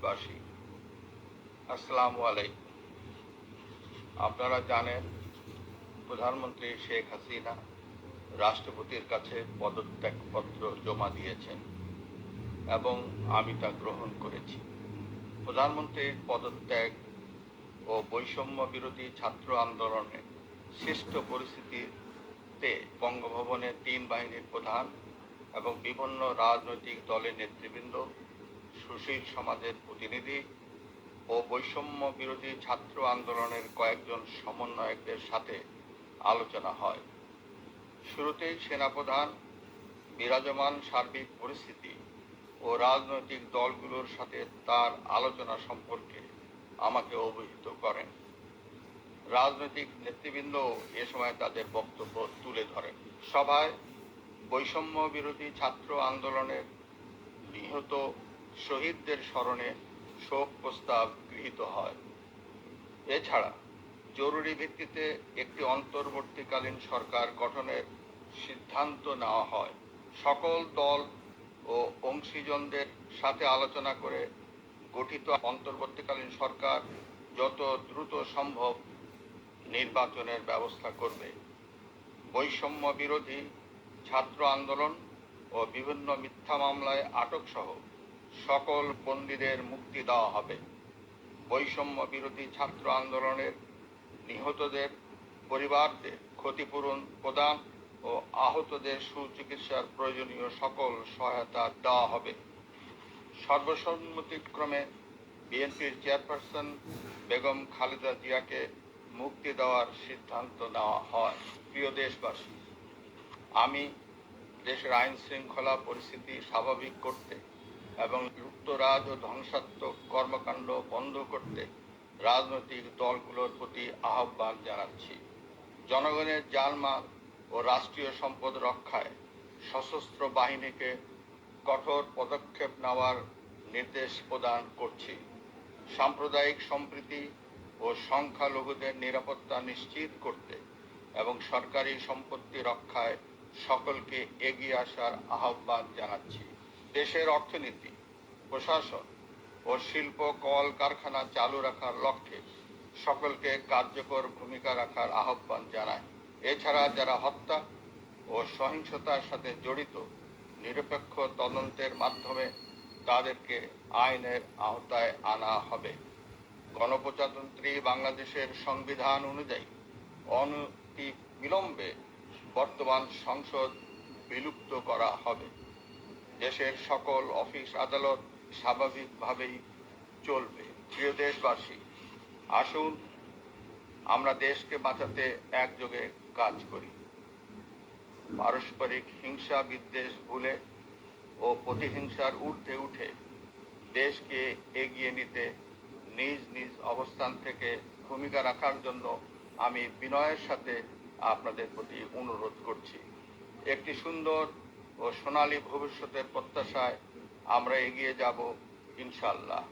দেশবাসী, আসসালামু আলাইকুম। আপনারা জানেন প্রধানমন্ত্রী শেখ হাসিনা রাষ্ট্রপতির কাছে পদত্যাগপত্র জমা দিয়েছেন এবং আমি তা গ্রহণ করেছি। প্রধানমন্ত্রীর পদত্যাগ ও বৈষম্য বিরোধী ছাত্র আন্দোলনে সৃষ্ট পরিস্থিতিতে বঙ্গভবনে ৩ বাহিনীর প্রধান এবং বিভিন্ন রাজনৈতিক দলের নেতৃবৃন্দ, সুশীল সমাজের প্রতিনিধি ও বৈষম্য বিরোধী ছাত্র আন্দোলনের কয়েকজন সমন্বয়কদের সাথে আলোচনা হয়। শুরুতেই সেনাপ্রধান বিরাজমান সার্বিক পরিস্থিতি ও রাজনৈতিক দলগুলোর সাথে তার আলোচনা সম্পর্কে আমাকে অবহিত করেন। রাজনৈতিক নেতৃবৃন্দ এ সময় তাদের বক্তব্য তুলে ধরেন। সভায় বৈষম্য বিরোধী ছাত্র আন্দোলনের নিহত শহীদদের স্মরণে শোক প্রস্তাব গৃহীত হয়। এছাড়া জরুরি ভিত্তিতে একটি অন্তর্বর্তীকালীন সরকার গঠনের সিদ্ধান্ত নেওয়া হয়। সকল দল ও অংশীজনদের সাথে আলোচনা করে গঠিত অন্তর্বর্তীকালীন সরকার যত দ্রুত সম্ভব নির্বাচনের ব্যবস্থা করবে। বৈষম্য বিরোধী ছাত্র আন্দোলন ও বিভিন্ন মিথ্যা মামলায় আটক সহ সকল বন্দীদের মুক্তি দেওয়া হবে। বৈষম্য বিরোধী ছাত্র আন্দোলনের নিহতদের পরিবারদের ক্ষতিপূরণ প্রদান ও আহতদের সুচিকিৎসার প্রয়োজনীয় সকল সহায়তা দেওয়া হবে। সর্বসম্মতিক্রমে বিএনপির চেয়ারপারসন বেগম খালেদা জিয়াকে মুক্তি দেওয়ার সিদ্ধান্ত নেওয়া হয়। প্রিয় দেশবাসী, আমি দেশের আইন শৃঙ্খলা পরিস্থিতি স্বাভাবিক করতে এবং লুটতরাজ ও ধ্বংসাত্মক কর্মকাণ্ড বন্ধ করতে রাজনৈতিক দলগুলোর প্রতি আহ্বান জানাচ্ছি। জনগণের জানমাল ও রাষ্ট্রীয় সম্পদ রক্ষায় সশস্ত্র বাহিনীকে কঠোর পদক্ষেপ নেওয়ার নির্দেশ প্রদান করছি। সাম্প্রদায়িক সম্প্রীতি ও সংখ্যালঘুদের নিরাপত্তা নিশ্চিত করতে এবং সরকারি সম্পত্তি রক্ষায় সকলকে এগিয়ে আসার আহ্বান জানাচ্ছি। দেশের অর্থনীতি, প্রশাসন ও শিল্প কলকারখানা চালু রাখার লক্ষ্যে সকলকে কার্যকর ভূমিকা রাখার আহ্বান জানায়। এছাড়া যারা হত্যা ও সহিংসতার সাথে জড়িত নিরপেক্ষ তদন্তের মাধ্যমে তাদেরকে আইনের আওতায় আনা হবে। গণপ্রজাতন্ত্রী বাংলাদেশের সংবিধান অনুযায়ী অনতিবিলম্বে বর্তমান সংসদ বিলুপ্ত করা হবে। দেশের সকল অফিস আদালত স্বাভাবিকভাবেই চলবে। প্রিয় দেশবাসী, আসুন আমরা দেশকে বাঁচাতে একযোগে কাজ করি। পারস্পরিক হিংসা বিদ্বেষ ভুলে ও প্রতিহিংসার ঊর্ধ্বে উঠে দেশকে এগিয়ে নিতে নিজ নিজ অবস্থান থেকে ভূমিকা রাখার জন্য আমি বিনয়ের সাথে আপনাদের প্রতি অনুরোধ করছি। একটি সুন্দর ও সোনালী ভবিষ্যতের প্রত্যাশায় আমরা এগিয়ে যাব ইনশাআল্লাহ।